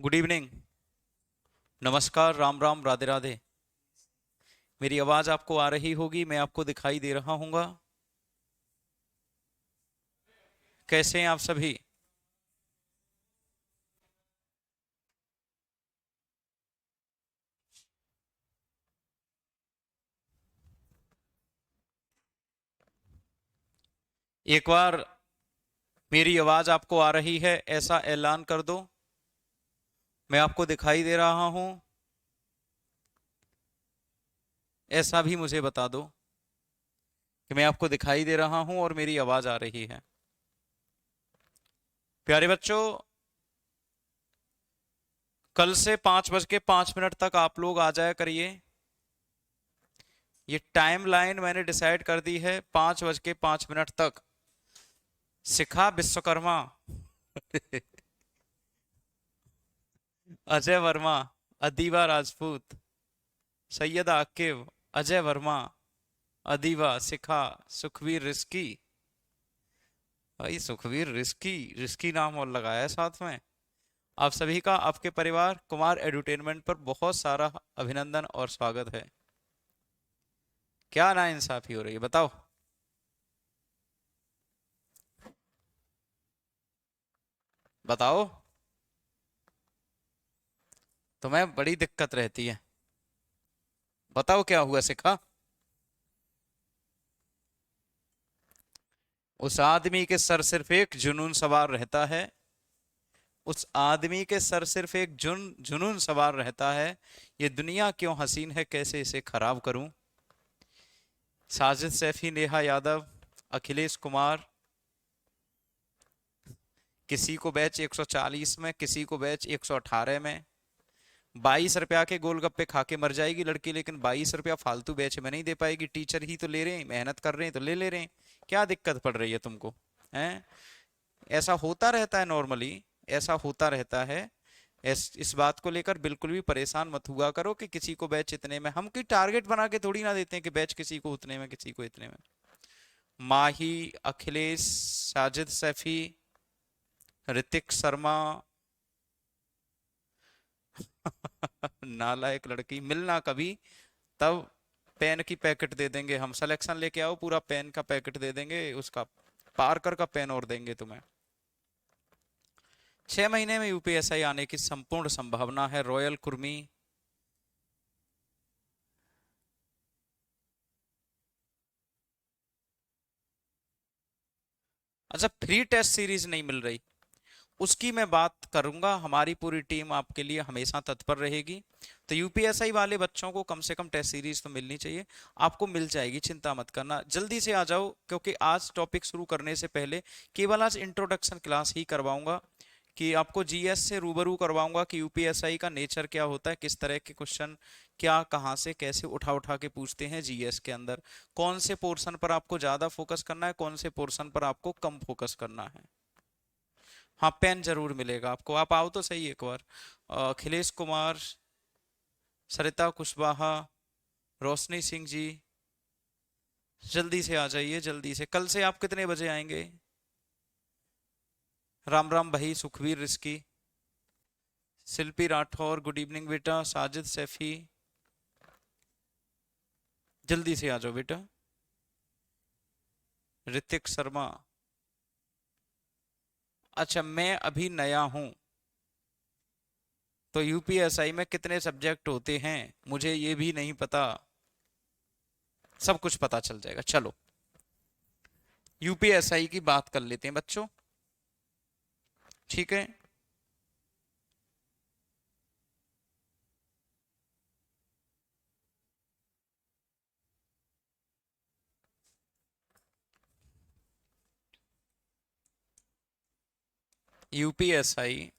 Good evening. नमस्कार, राम राम, राधे राधे। मेरी आवाज़ आपको आ रही होगी, मैं आपको दिखाई दे रहा हूँगा। कैसे हैं आप सभी? एक बार मेरी आवाज़ आपको आ रही है ऐसा ऐलान कर दो। मैं आपको दिखाई दे रहा हूँ ऐसा भी मुझे बता दो कि मैं आपको दिखाई दे रहा हूँ और मेरी आवाज़ आ रही है। प्यारे बच्चों, कल से 5:05 तक आप लोग आ जाया करिए। ये टाइम लाइन मैंने डिसाइड कर दी है, 5:05 तक। शिखा विश्वकर्मा, अजय वर्मा, अदीबा राजपूत, सैयद आकिब, अजय वर्मा, अदीबा, शिखा, सुखवीर रिस्की। भाई सुखवीर रिस्की, रिस्की नाम और लगाया है साथ में। आप सभी का आपके परिवार कुमार एडुटेनमेंट पर बहुत सारा अभिनंदन और स्वागत है। क्या नाइंसाफी हो रही है बताओ। बताओ, तुम्हें बड़ी दिक्कत रहती है। बताओ क्या हुआ शिखा। उस आदमी के सर सिर्फ एक जुनून सवार रहता है। उस आदमी के सर सिर्फ एक जुनून सवार रहता है। ये दुनिया क्यों हसीन है, कैसे इसे खराब करूं। साजिद सैफी, नेहा यादव, अखिलेश कुमार, किसी को बैच 140 में, किसी को बैच 118 में। 22 रुपया के गोलगप्पे खा के मर जाएगी लड़की, लेकिन 22 रुपया फालतू बैच में नहीं दे पाएगी। टीचर ही तो ले रहे हैं, मेहनत कर रहे हैं तो ले ले रहे हैं। क्या दिक्कत पड़ रही है तुमको? हैं? ऐसा होता रहता है नॉर्मली, ऐसा होता रहता है। इस बात को लेकर बिल्कुल भी परेशान मत हुआ करो कि किसी को बैच इतने में। हम कोई टारगेट बना के थोड़ी ना देते हैं कि बैच किसी को उतने में, किसी को इतने में। माही, अखिलेश, साजिद सैफी, ऋतिक शर्मा। नालायक लड़की, मिलना कभी, तब पेन की पैकेट दे देंगे हम। सिलेक्शन लेके आओ, पूरा पेन का पैकेट दे देंगे उसका। पार्कर का पेन और देंगे तुम्हें। 6 महीने में यूपीएसआई आने की संपूर्ण संभावना है। रॉयल कुर्मी। अच्छा, फ्री टेस्ट सीरीज नहीं मिल रही, उसकी मैं बात करूंगा। हमारी पूरी टीम आपके लिए हमेशा तत्पर रहेगी। तो यूपीएसआई वाले बच्चों को कम से कम टेस्ट सीरीज तो मिलनी चाहिए। आपको मिल जाएगी, चिंता मत करना, जल्दी से आ जाओ। क्योंकि आज टॉपिक शुरू करने से पहले केवल आज इंट्रोडक्शन क्लास ही करवाऊंगा, कि आपको जीएस से रूबरू करवाऊंगा कि यूपीएसआई का नेचर क्या होता है, किस तरह के क्वेश्चन, क्या कहाँ से कैसे उठा उठा के पूछते हैं जीएस के अंदर। कौन से पोर्शन पर आपको ज्यादा फोकस करना है, कौन से पोर्शन पर आपको कम फोकस करना है। हाँ, पेन जरूर मिलेगा आपको, आप आओ तो सही एक बार। अखिलेश कुमार, सरिता कुशवाहा, रोशनी सिंह जी, जल्दी से आ जाइए, जल्दी से। कल से आप कितने बजे आएंगे? राम राम भाई, सुखवीर रिस्की, शिल्पी राठौर, गुड इवनिंग बेटा। साजिद सैफी, जल्दी से आ जाओ बेटा। ऋतिक शर्मा। अच्छा, मैं अभी नया हूं, तो यूपीएसआई में कितने सब्जेक्ट होते हैं मुझे ये भी नहीं पता। सब कुछ पता चल जाएगा, चलो। यूपीएसआई की बात कर लेते हैं बच्चों, ठीक है। यूपीएसआई,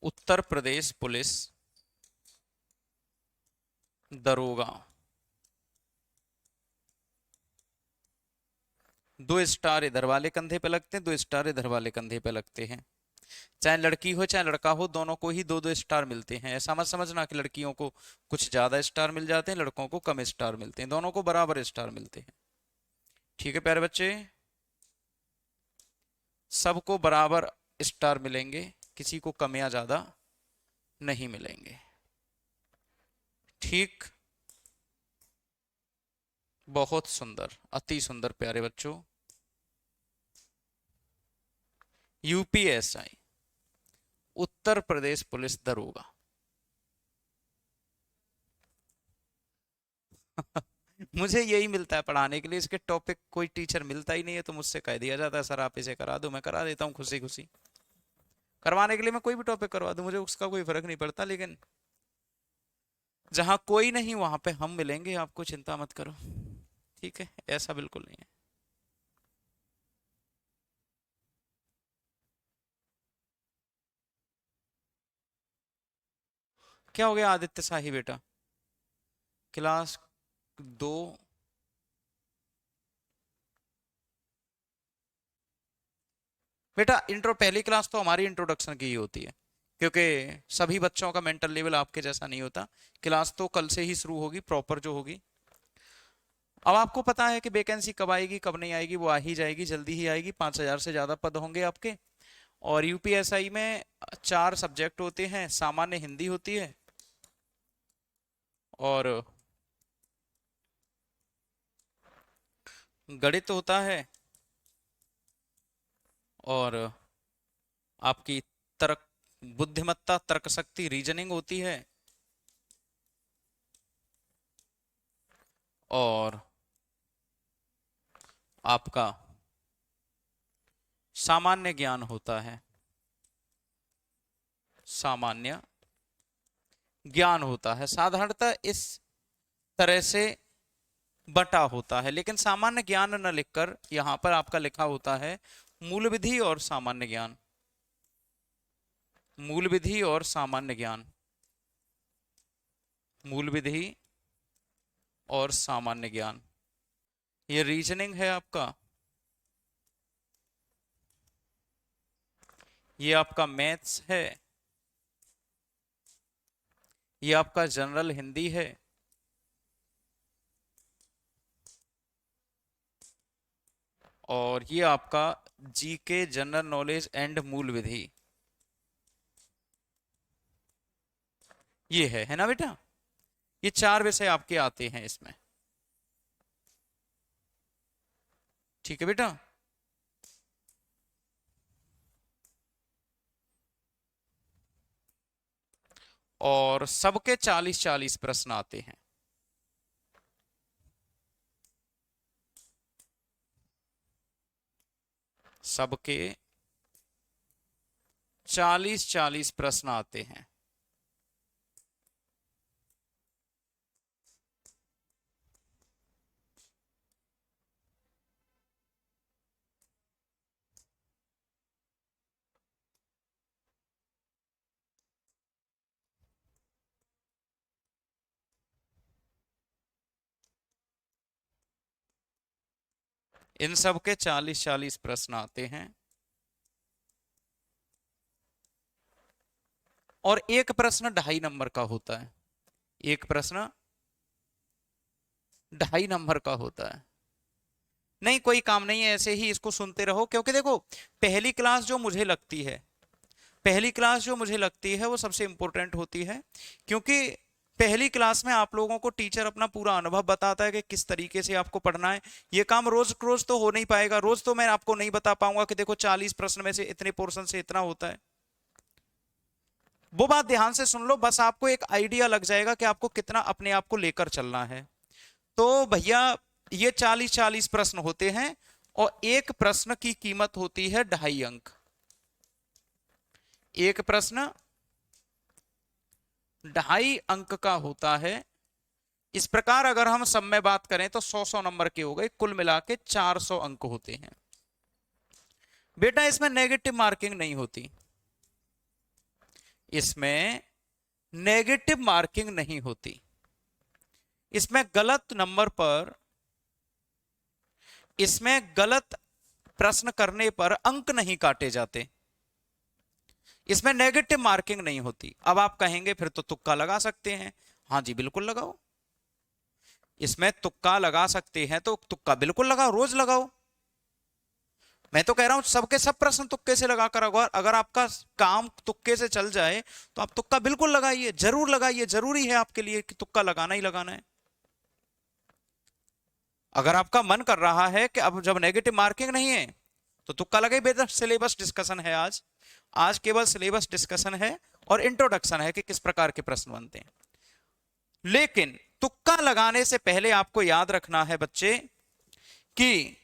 उत्तर प्रदेश पुलिस दरोगा। 2 स्टार इधर वाले कंधे पे लगते हैं, 2 स्टार इधर वाले कंधे पे लगते हैं। चाहे लड़की हो चाहे लड़का हो, दोनों को ही 2-2 स्टार मिलते हैं। ऐसा मत समझना कि लड़कियों को कुछ ज्यादा स्टार मिल जाते हैं, लड़कों को कम स्टार मिलते हैं। दोनों को बराबर स्टार मिलते हैं, ठीक है प्यारे बच्चे। सबको बराबर स्टार मिलेंगे। किसी को कम या ज्यादा नहीं मिलेंगे। ठीक, बहुत सुंदर, अति सुंदर प्यारे बच्चों। यूपीएसआई, उत्तर प्रदेश पुलिस दरोगा। मुझे यही मिलता है पढ़ाने के लिए, इसके टॉपिक कोई टीचर मिलता ही नहीं है तो मुझसे कह दिया जाता है सर आप इसे करा दो, मैं करा देता हूँ खुशी खुशी। करवाने के लिए मैं कोई भी टॉपिक करवा दूं, मुझे उसका कोई फर्क नहीं पड़ता, लेकिन जहां कोई नहीं वहां पे हम मिलेंगे, आपको चिंता मत करो। ठीक है, ऐसा बिल्कुल नहीं है। क्या हो गया आदित्य शाही बेटा? क्लास 2? बेटा इंट्रो, पहली क्लास तो हमारी इंट्रोडक्शन की ही होती है, क्योंकि सभी बच्चों का मेंटल लेवल आपके जैसा नहीं होता। क्लास तो कल से ही शुरू होगी प्रॉपर जो होगी। अब आपको पता है कि वैकेंसी कब आएगी कब नहीं आएगी, वो आ ही जाएगी, जल्दी ही आएगी। 5,000 से ज्यादा पद होंगे आपके। और यूपीएसआई में 4 सब्जेक्ट होते हैं। सामान्य हिंदी होती है, और गणित होता है, और आपकी तर्क बुद्धिमत्ता, तर्क शक्ति, रीजनिंग होती है, और आपका सामान्य ज्ञान होता है। सामान्य ज्ञान होता है, साधारणतः इस तरह से बटा होता है, लेकिन सामान्य ज्ञान न लिखकर यहां पर आपका लिखा होता है मूल विधि और सामान्य ज्ञान। मूल विधि और सामान्य ज्ञान, मूल विधि और सामान्य ज्ञान। ये रीजनिंग है आपका, ये आपका मैथ्स है, ये आपका जनरल हिंदी है, और ये आपका जीके, जनरल नॉलेज एंड मूल विधि। ये है ना बेटा? ये 4 विषय आपके आते हैं इसमें। ठीक है बेटा? और सबके 40-40 प्रश्न आते हैं। सबके 40-40 प्रश्न आते हैं। इन सब के 40-40 प्रश्न आते हैं, और एक प्रश्न 2.5 नंबर का होता है। एक प्रश्न 2.5 नंबर का होता है। नहीं, कोई काम नहीं है, ऐसे ही इसको सुनते रहो, क्योंकि देखो पहली क्लास जो मुझे लगती है, पहली क्लास जो मुझे लगती है वो सबसे इंपॉर्टेंट होती है, क्योंकि पहली क्लास में आप लोगों को टीचर अपना पूरा अनुभव बताता है कि किस तरीके से आपको पढ़ना है। ये काम रोज रोज तो हो नहीं पाएगा, रोज तो मैं आपको नहीं बता पाऊंगा कि देखो 40 प्रश्न में से इतने पोर्शन से इतना होता है। वो बात ध्यान से सुन लो, बस आपको एक आइडिया लग जाएगा कि आपको कितना अपने आप को लेकर चलना है। तो भैया ये 40-40 प्रश्न होते हैं, और एक प्रश्न की कीमत होती है 2.5 अंक। एक प्रश्न 2.5 अंक का होता है। इस प्रकार अगर हम सब में बात करें तो 100 नंबर के हो गए, कुल मिला के 400 अंक होते हैं। बेटा इसमें नेगेटिव मार्किंग नहीं होती, इसमें नेगेटिव मार्किंग नहीं होती। इसमें गलत नंबर पर, इसमें गलत प्रश्न करने पर अंक नहीं काटे जाते, इसमें नेगेटिव मार्किंग नहीं होती। अब आप कहेंगे फिर तो तुक्का लगा सकते हैं। हाँ जी बिल्कुल लगाओ, इसमें तुक्का लगा सकते हैं तो तुक्का बिल्कुल लगाओ, रोज लगाओ। मैं तो कह रहा हूं सबके सब प्रश्न तुक्के से लगा कर, अगर आपका काम तुक्के से चल जाए तो आप तुक्का बिल्कुल लगाइए, जरूर लगाइए, जरूरी है आपके लिए कि तुक्का लगाना ही लगाना है। अगर आपका मन कर रहा है कि अब जब नेगेटिव मार्किंग नहीं है तो तुक्का लगे, बेहतर सिलेबस डिस्कशन है आज। आज केवल सिलेबस डिस्कशन है और इंट्रोडक्शन है कि किस प्रकार के प्रश्न बनते हैं। लेकिन तुक्का लगाने से पहले आपको याद रखना है बच्चे कि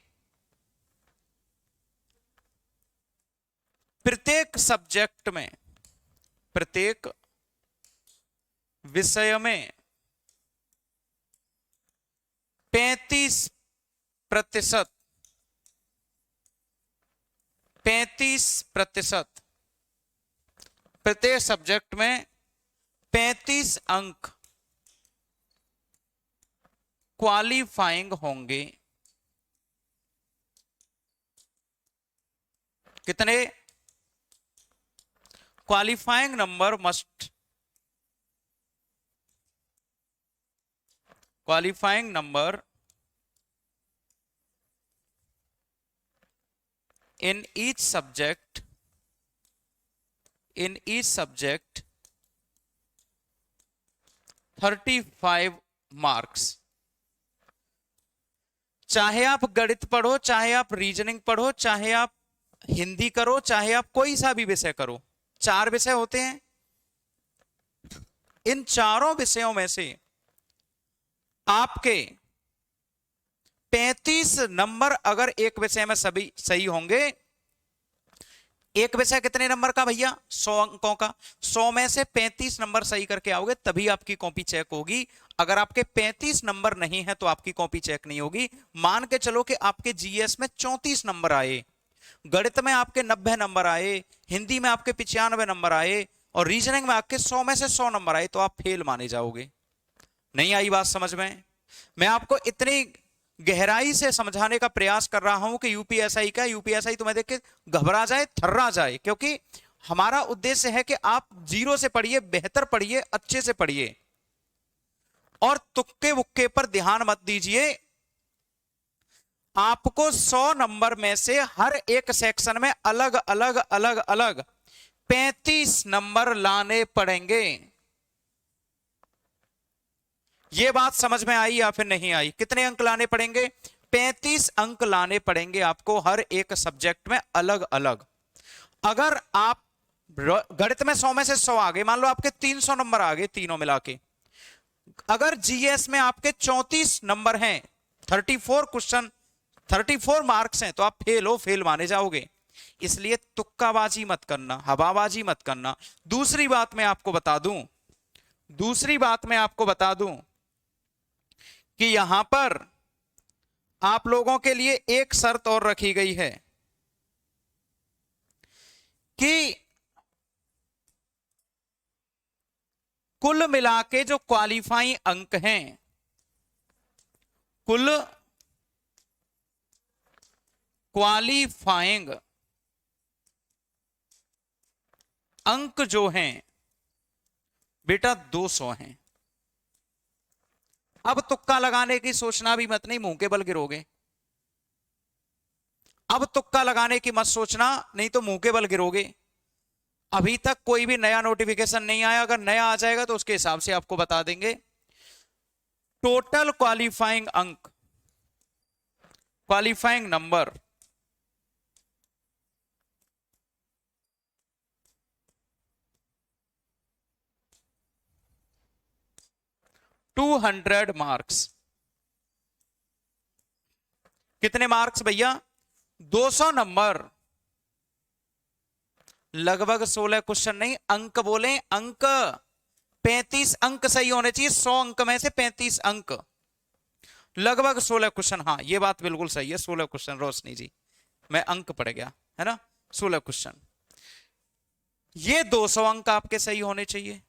प्रत्येक सब्जेक्ट में, प्रत्येक विषय में 35%, 35%, प्रत्येक सब्जेक्ट में 35 अंक क्वालिफाइंग होंगे। कितने? Qualifying number must, qualifying number in each subject, in each subject 35 marks. चाहे आप गणित पढ़ो, चाहे आप रीजनिंग पढ़ो, चाहे आप हिंदी करो, चाहे आप कोई सा भी विषय करो, 4 विषय होते हैं। इन चारों विषयों में से आपके 35 नंबर अगर एक विषय में सभी सही होंगे, एक विषय कितने नंबर का भैया? 100 अंकों का। 100 में से 35 नंबर सही करके आओगे तभी आपकी कॉपी चेक होगी। अगर आपके 35 नंबर नहीं है तो आपकी कॉपी चेक नहीं होगी। मान के चलो कि आपके जीएस में 34 नंबर आए, गणित में आपके 90 नंबर आए, हिंदी में आपके 95 नंबर आए और रीजनिंग में आपके 100 में से 100 नंबर आए, तो आप फेल माने जाओगे। नहीं आई बात समझ में? मैं आपको इतनी गहराई से समझाने का प्रयास कर रहा हूं कि यूपीएसआई का, यूपीएसआई तुम्हें देख के घबरा जाए, थर्रा जाए, क्योंकि हमारा उद्देश्य है कि आप जीरो से पढ़िए, बेहतर पढ़िए, अच्छे से पढ़िए और तुक्के वुक्के पर ध्यान मत दीजिए। आपको 100 नंबर में से हर एक सेक्शन में अलग अलग अलग अलग 35 नंबर लाने पड़ेंगे। ये बात समझ में आई या फिर नहीं आई? कितने अंक लाने पड़ेंगे? 35 अंक लाने पड़ेंगे आपको हर एक सब्जेक्ट में अलग अलग। अगर आप गणित में 100 में से 100 आ गए, मान लो आपके 300 नंबर आ गए तीनों मिला के, अगर जीएस में आपके 34 नंबर हैं, 34 क्वेश्चन, 34 मार्क्स हैं, तो आप फेल हो, फेल माने जाओगे। इसलिए तुक्काबाजी मत करना, हवाबाजी मत करना। दूसरी बात मैं आपको बता दूं, दूसरी बात मैं आपको बता दूं कि यहां पर आप लोगों के लिए एक शर्त और रखी गई है कि कुल मिला के जो क्वालिफाइंग अंक हैं, कुल क्वालिफाइंग अंक जो हैं बेटा 200 हैं। अब तुक्का लगाने की सोचना भी मत, नहीं मुंह के बल गिरोगे। अब तुक्का लगाने की मत सोचना, नहीं तो मुंह के बल गिरोगे। अभी तक कोई भी नया नोटिफिकेशन नहीं आया, अगर नया आ जाएगा तो उसके हिसाब से आपको बता देंगे। टोटल क्वालिफाइंग अंक, क्वालिफाइंग नंबर 200 मार्क्स। कितने मार्क्स भैया? 200 नंबर, लगभग 16 क्वेश्चन, नहीं अंक बोले, अंक 35 अंक सही होने चाहिए। 100 अंक में से 35 अंक, लगभग 16 क्वेश्चन। हाँ ये बात बिल्कुल सही है, 16 क्वेश्चन रोशनी जी, मैं अंक पढ़ गया है ना, 16 क्वेश्चन। ये 200 अंक आपके सही होने चाहिए।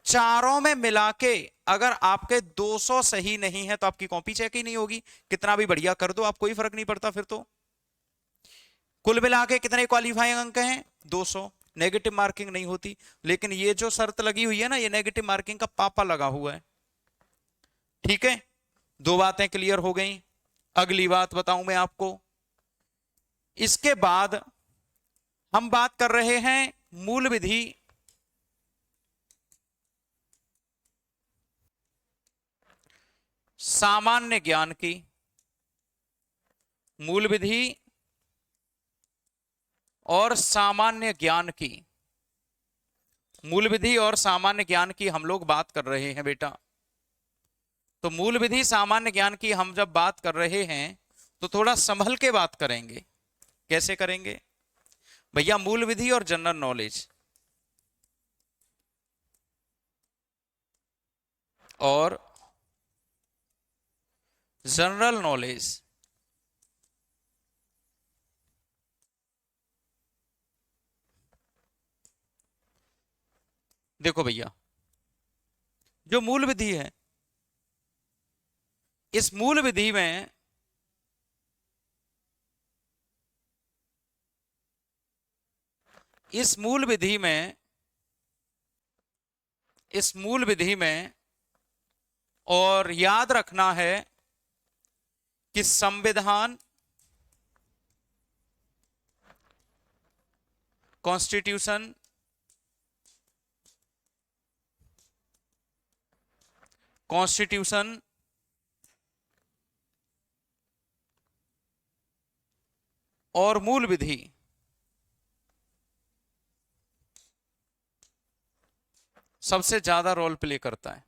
चारों में मिला के अगर आपके 200 सही नहीं है तो आपकी कॉपी चेक ही नहीं होगी। कितना भी बढ़िया कर दो, आप कोई फर्क नहीं पड़ता फिर तो। कुल मिला के कितने क्वालिफाइंग अंक हैं? 200। नेगेटिव मार्किंग नहीं होती, लेकिन ये जो शर्त लगी हुई है ना, ये नेगेटिव मार्किंग का पापा लगा हुआ है। ठीक है, 2 बातें क्लियर हो गई। अगली बात बताऊं मैं आपको, इसके बाद हम बात कर रहे हैं मूल विधि सामान्य ज्ञान की। मूल विधि और सामान्य ज्ञान की, मूल विधि और सामान्य ज्ञान की हम लोग बात कर रहे हैं बेटा। तो मूल विधि सामान्य ज्ञान की हम जब बात कर रहे हैं तो थोड़ा संभल के बात करेंगे। कैसे करेंगे भैया? मूल विधि और जनरल नॉलेज और जनरल नॉलेज, देखो भैया, जो मूल विधि है, इस मूल विधि में इस मूल विधि में इस मूल विधि में और याद रखना है कि संविधान, कॉन्स्टिट्यूशन, कॉन्स्टिट्यूशन और मूल विधि सबसे ज्यादा रोल प्ले करता है।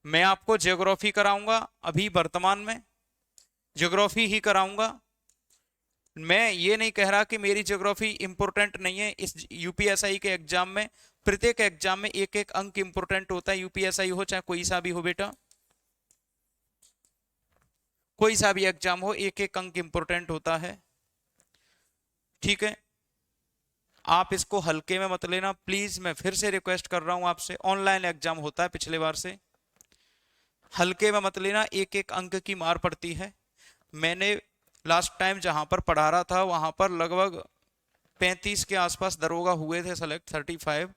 मैं आपको ज्योग्राफी कराऊंगा, अभी वर्तमान में ज्योग्राफी ही कराऊंगा। मैं ये नहीं कह रहा कि मेरी ज्योग्राफी इंपॉर्टेंट नहीं है। इस यूपीएसआई के एग्जाम में, प्रत्येक एग्जाम में एक एक अंक इंपॉर्टेंट होता है। यूपीएसआई हो चाहे कोई सा भी हो बेटा, कोई सा भी एग्जाम हो, एक एक अंक इंपॉर्टेंट होता है। ठीक है, आप इसको हल्के में मत लेना प्लीज। मैं फिर से रिक्वेस्ट कर रहा हूं आपसे, ऑनलाइन एग्जाम होता है पिछले बार से, हल्के में मत लेना। एक एक अंक की मार पड़ती है। मैंने लास्ट टाइम जहां पर पढ़ा रहा था वहां पर लगभग 35 के आसपास दरोगा हुए थे सेलेक्ट, 35,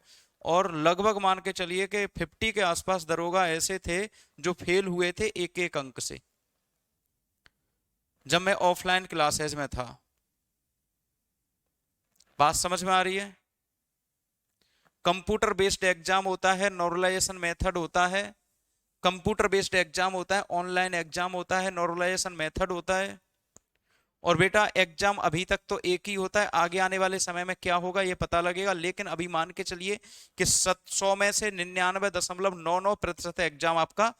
और लगभग मान के चलिए कि 50 के आसपास दरोगा ऐसे थे जो फेल हुए थे एक एक अंक से, जब मैं ऑफलाइन क्लासेस में था। बात समझ में आ रही है? कंप्यूटर बेस्ड एग्जाम होता है, नॉर्मलाइजेशन मेथड होता है। कंप्यूटर बेस्ड एग्जाम होता है, ऑनलाइन एग्जाम होता है, नॉर्मलाइजेशन मेथड होता है। और बेटा एग्जाम अभी तक तो एक ही होता है, आगे आने वाले समय में क्या होगा ये पता लगेगा। लेकिन अभी मान के चलिए कि 100 में से 99.99% एग्जाम आपका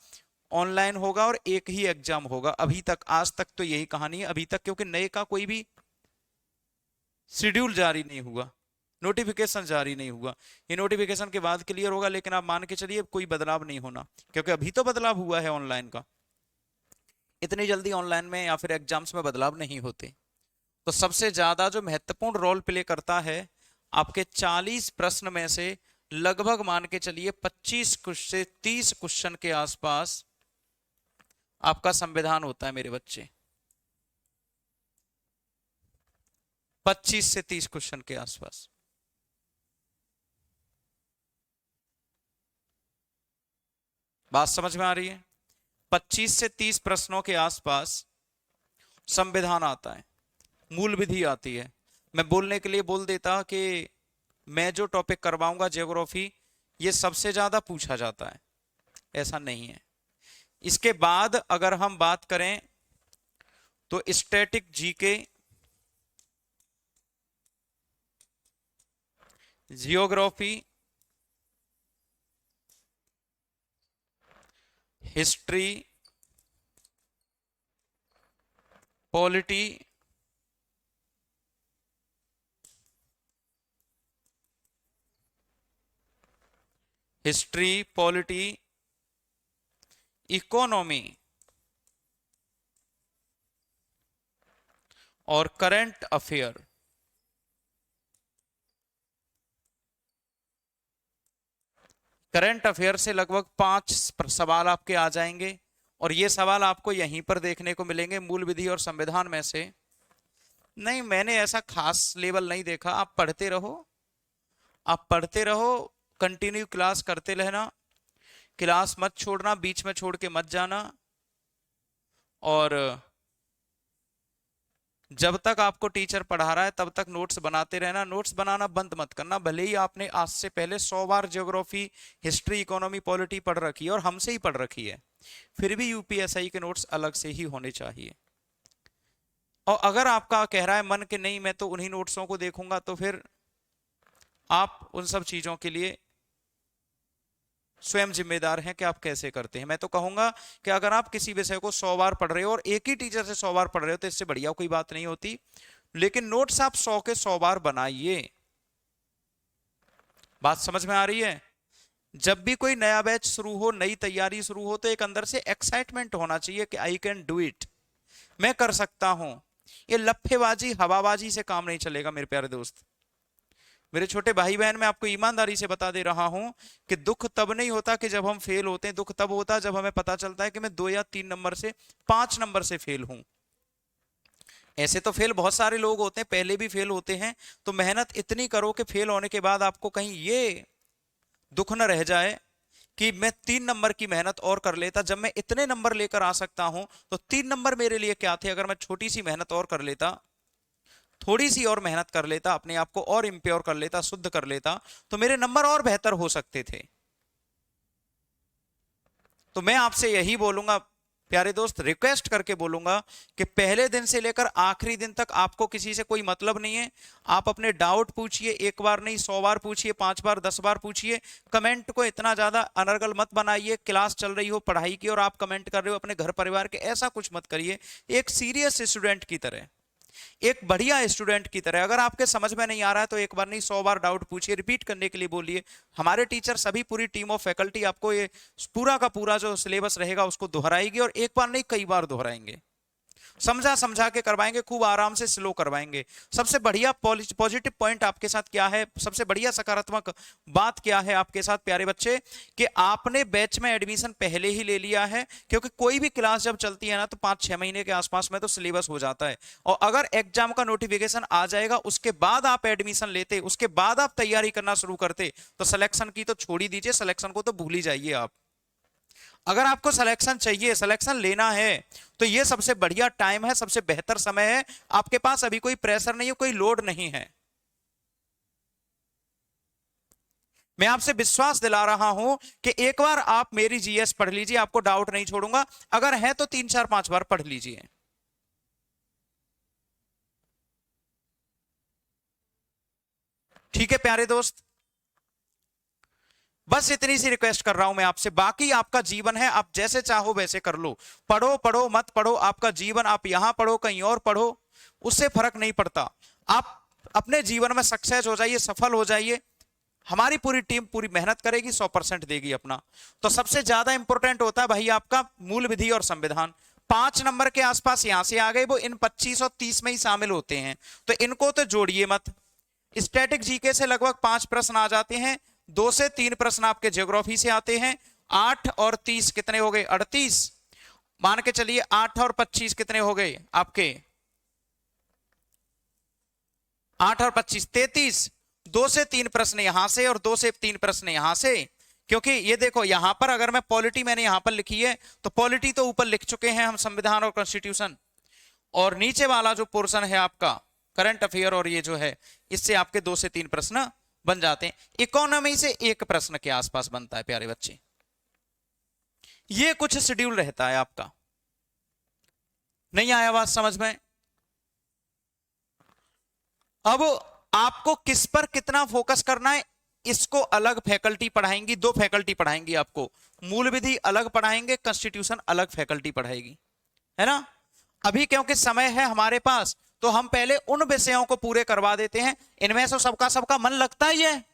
ऑनलाइन होगा और एक ही एग्जाम होगा। अभी तक, आज तक तो यही कहानी है अभी तक, क्योंकि नए का कोई भी शेड्यूल जारी नहीं हुआ, नोटिफिकेशन जारी नहीं हुआ। ये नोटिफिकेशन के बाद क्लियर होगा, लेकिन आप मान के चलिए कोई बदलाव नहीं होना, क्योंकि अभी तो बदलाव हुआ है ऑनलाइन का। इतनी जल्दी ऑनलाइन में या फिर एग्जाम्स में बदलाव नहीं होते। तो सबसे ज्यादा जो महत्वपूर्ण रोल प्ले करता है, आपके 40 प्रश्न में से लगभग मान के चलिए 25 से 30 क्वेश्चन के आसपास आपका संविधान होता है मेरे बच्चे। 25 से 30 क्वेश्चन के आसपास। बात समझ में आ रही है? 25 से 30 प्रश्नों के आसपास संविधान आता है, मूल विधि आती है। मैं बोलने के लिए बोल देता कि मैं जो टॉपिक करवाऊंगा ज्योग्राफी, ये सबसे ज्यादा पूछा जाता है, ऐसा नहीं है। इसके बाद अगर हम बात करें तो static GK, geography, history, polity, history, polity, economy और करंट अफेयर। करंट अफेयर से लगभग 5 सवाल आपके आ जाएंगे, और ये सवाल आपको यहीं पर देखने को मिलेंगे मूल विधि और संविधान में से। नहीं, मैंने ऐसा खास लेवल नहीं देखा। आप पढ़ते रहो, आप पढ़ते रहो, कंटिन्यू क्लास करते रहना, क्लास मत छोड़ना, बीच में छोड़ के मत जाना। और जब तक आपको टीचर पढ़ा रहा है तब तक नोट्स बनाते रहना, नोट्स बनाना बंद मत करना। भले ही आपने आज से पहले 100 बार ज्योग्राफी, हिस्ट्री, इकोनॉमी, पॉलिटी पढ़ रखी है और हमसे ही पढ़ रखी है, फिर भी यूपीएसआई के नोट्स अलग से ही होने चाहिए। और अगर आपका कह रहा है मन कि नहीं मैं तो उन्हीं नोट्सों को देखूंगा, तो फिर आप उन सब चीजों के लिए स्वयं जिम्मेदार हैं कि आप कैसे करते हैं। मैं तो कहूंगा कि अगर आप किसी विषय को 100 बार पढ़ रहे हो और एक ही टीचर से 100 बार पढ़ रहे हो तो इससे बढ़िया कोई बात नहीं होती, लेकिन नोट्स आप 100 के 100 बार बनाइए। बात समझ में आ रही है? जब भी कोई नया बैच शुरू हो, नई तैयारी शुरू हो, तो एक अंदर से एक्साइटमेंट होना चाहिए कि आई कैन डू इट, मैं कर सकता हूं। ये लफ्फेबाजी, हवाबाजी से काम नहीं चलेगा मेरे प्यारे दोस्त। मेरे छोटे भाई बहन, मैं आपको ईमानदारी से बता दे रहा हूं कि दुख तब नहीं होता कि जब हम फेल होते हैं, दुख तब होता है जब हमें पता चलता है कि मैं 2 या 3 नंबर से 5 नंबर से फेल हूं। ऐसे तो फेल बहुत सारे लोग होते हैं, पहले भी फेल होते हैं। तो मेहनत इतनी करो कि फेल होने के बाद आपको कहीं ये दुख न रह जाए कि मैं 3 नंबर की मेहनत और कर लेता, जब मैं इतने नंबर लेकर आ सकता हूं तो 3 नंबर मेरे लिए क्या थे। अगर मैं छोटी सी मेहनत और कर लेता, थोड़ी सी और मेहनत कर लेता, अपने आप को और इंप्योर कर लेता, शुद्ध कर लेता, तो मेरे नंबर और बेहतर हो सकते थे। तो मैं आपसे यही बोलूंगा प्यारे दोस्त, रिक्वेस्ट करके बोलूंगा कि पहले दिन से लेकर आखिरी दिन तक आपको किसी से कोई मतलब नहीं है। आप अपने डाउट पूछिए, 1 बार नहीं 100 बार पूछिए, 5 बार 10 बार पूछिए। कमेंट को इतना ज्यादा अनर्गल मत बनाइए। क्लास चल रही हो पढ़ाई की और आप कमेंट कर रहे हो अपने घर परिवार के, ऐसा कुछ मत करिए। एक सीरियस स्टूडेंट की तरह, एक बढ़िया स्टूडेंट की तरह, अगर आपके समझ में नहीं आ रहा है तो एक बार नहीं 100 बार डाउट पूछिए, रिपीट करने के लिए बोलिए। हमारे टीचर सभी, पूरी टीम ऑफ फैकल्टी आपको ये पूरा का पूरा जो सिलेबस रहेगा उसको दोहराएगी, और एक बार नहीं कई बार दोहराएंगे, समझा समझा के करवाएंगे, खूब आराम से स्लो करवाएंगे। सबसे बढ़िया पॉजिटिव पॉइंट आपके साथ क्या है, सबसे बढ़िया सकारात्मक बात क्या है आपके साथ प्यारे बच्चे, कि आपने बैच में एडमिशन पहले ही ले लिया है। क्योंकि कोई भी क्लास जब चलती है ना तो 5-6 महीने के आसपास में तो सिलेबस हो जाता है, और अगर एग्जाम का नोटिफिकेशन आ जाएगा उसके बाद आप एडमिशन लेते, उसके बाद आप तैयारी करना शुरू करते, तो सिलेक्शन की तो छोड़ ही दीजिए, सिलेक्शन को तो भूल ही जाइए आप। अगर आपको सिलेक्शन चाहिए, सिलेक्शन लेना है, तो ये सबसे बढ़िया टाइम है, सबसे बेहतर समय है। आपके पास अभी कोई प्रेशर नहीं है, कोई लोड नहीं है। मैं आपसे विश्वास दिला रहा हूं कि एक बार आप मेरी जीएस पढ़ लीजिए, आपको डाउट नहीं छोड़ूंगा। अगर है तो 3-4-5 बार पढ़ लीजिए। ठीक है प्यारे दोस्त, बस इतनी सी रिक्वेस्ट कर रहा हूं मैं आपसे। बाकी आपका जीवन है, आप जैसे चाहो वैसे कर लो। पढ़ो पढ़ो मत पढ़ो, आपका जीवन, आप यहां पढ़ो कहीं और पढ़ो, उससे फर्क नहीं पड़ता। आप अपने जीवन में सक्सेस हो जाइए, सफल हो जाइए। हमारी पूरी टीम पूरी मेहनत करेगी, 100% देगी अपना। तो सबसे ज्यादा इंपॉर्टेंट होता है भाई आपका मूल विधि और संविधान। 5 नंबर के आसपास यहां से आ गए, वो इन 25 और 30 में ही शामिल होते हैं, तो इनको तो जोड़िए मत। स्टैटिक जीके से लगभग 5 प्रश्न आ जाते हैं, 2 से 3 प्रश्न आपके ज्योग्राफी से आते हैं। 8 और 30 कितने हो गए? 38। मान के चलिए 8 और 25 कितने हो गए आपके? 8 और 25 33। 2 से 3 प्रश्न यहां से और 2 से 3 प्रश्न यहां से। क्योंकि ये देखो यहां पर अगर मैं पॉलिटी मैंने यहां पर लिखी है, तो पॉलिटी तो ऊपर लिख चुके हैं हम, संविधान और कॉन्स्टिट्यूशन, और नीचे वाला जो पोर्शन है आपका करंट अफेयर और ये जो है, इससे आपके 2 से 3 प्रश्न बन जाते हैं। इकोनॉमी से 1 प्रश्न के आसपास बनता है प्यारे बच्चे। ये कुछ शेड्यूल रहता है आपका। नहीं आया बात समझ में? अब आपको किस पर कितना फोकस करना है, इसको अलग फैकल्टी पढ़ाएंगी, 2 फैकल्टी पढ़ाएंगी आपको। मूल विधि अलग पढ़ाएंगे, कॉन्स्टिट्यूशन अलग फैकल्टी पढ़ाएगी, है ना। अभी क्योंकि समय है हमारे पास, तो हम पहले उन विषयों को पूरे करवा देते हैं। इनमें से सबका सबका मन लगता ही है,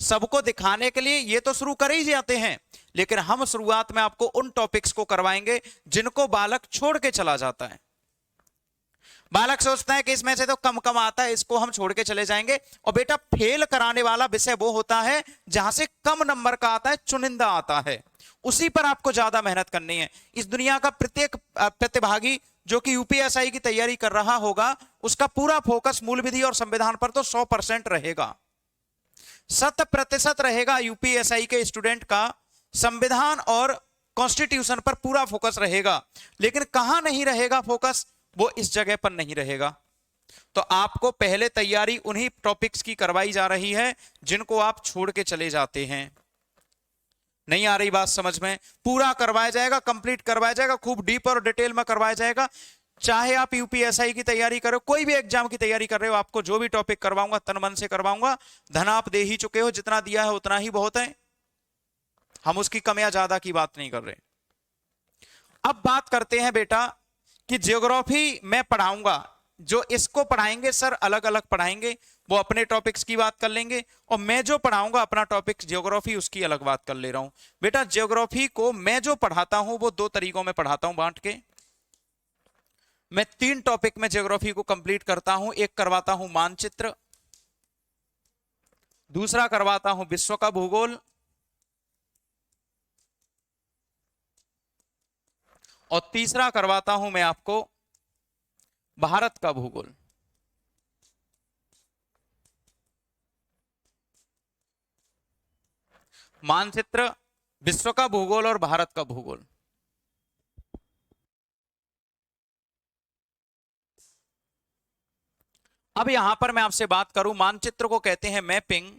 सबको दिखाने के लिए ये तो शुरू कर ही जाते हैं, लेकिन हम शुरुआत में आपको उन टॉपिक्स को करवाएंगे जिनको बालक छोड़ के चला जाता है। बालक सोचता है कि इसमें से तो कम कम आता है, इसको हम छोड़ के चले जाएंगे। और बेटा फेल कराने वाला विषय वो होता है जहां से कम नंबर का आता है, चुनिंदा आता है, उसी पर आपको ज्यादा मेहनत करनी है। इस दुनिया का प्रत्येक प्रतिभागी जो कि यूपीएसआई की तैयारी कर रहा होगा, उसका पूरा फोकस मूल विधि और संविधान पर तो 100% रहेगा, 100% रहेगा। यूपीएसआई के स्टूडेंट का संविधान और कॉन्स्टिट्यूशन पर पूरा फोकस रहेगा। लेकिन कहां नहीं रहेगा फोकस? वो इस जगह पर नहीं रहेगा। तो आपको पहले तैयारी उन्हीं टॉपिक्स की करवाई जा रही है जिनको आप छोड़ के चले जाते हैं। नहीं आ रही बात समझ में? पूरा करवाया जाएगा, कंप्लीट करवाया जाएगा, खूब डीप और डिटेल में करवाया जाएगा। चाहे आप यूपीएसआई की तैयारी करो, कोई भी एग्जाम की तैयारी कर रहे हो, आपको जो भी टॉपिक करवाऊंगा तन मन से करवाऊंगा। धन आप दे ही चुके हो, जितना दिया है उतना ही बहुत है, हम उसकी कम या ज्यादा की बात नहीं कर रहे। अब बात करते हैं बेटा कि ज्योग्राफी मैं पढ़ाऊंगा, जो इसको पढ़ाएंगे सर अलग अलग पढ़ाएंगे, वो अपने टॉपिक्स की बात कर लेंगे, और मैं जो पढ़ाऊंगा अपना टॉपिक ज्योग्राफी उसकी अलग बात कर ले रहा हूं। बेटा ज्योग्राफी को मैं जो पढ़ाता हूं वो दो तरीकों में पढ़ाता हूं बांट के। मैं 3 टॉपिक में ज्योग्राफी को कंप्लीट करता हूं। एक करवाता हूं मानचित्र, दूसरा करवाता हूं विश्व का भूगोल, और तीसरा करवाता हूं मैं आपको भारत का भूगोल। मानचित्र, विश्व का भूगोल और भारत का भूगोल। अब यहां पर मैं आपसे बात करूं, मानचित्र को कहते हैं मैपिंग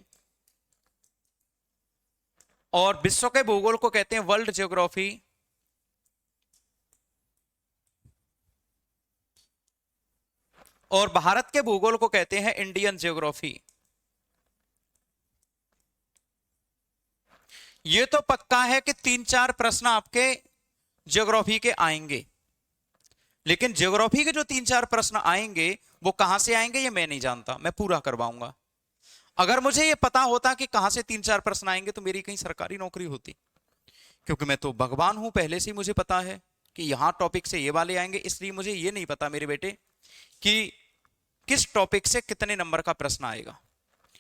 और विश्व के भूगोल को कहते हैं वर्ल्ड ज्योग्राफी, और भारत के भूगोल को कहते हैं इंडियन ज्योग्राफी। ये तो पक्का है कि 3-4 प्रश्न आपके ज्योग्राफी के आएंगे, लेकिन ज्योग्राफी के जो 3-4 प्रश्न आएंगे वो कहां से आएंगे ये मैं नहीं जानता, मैं पूरा करवाऊंगा। अगर मुझे ये पता होता कि कहां से 3-4 प्रश्न आएंगे तो मेरी कहीं सरकारी नौकरी होती, क्योंकि मैं तो भगवान हूं, पहले से ही मुझे पता है कि यहां टॉपिक से ये वाले आएंगे। इसलिए मुझे ये नहीं पता मेरे बेटे कि किस टॉपिक से कितने नंबर का प्रश्न आएगा।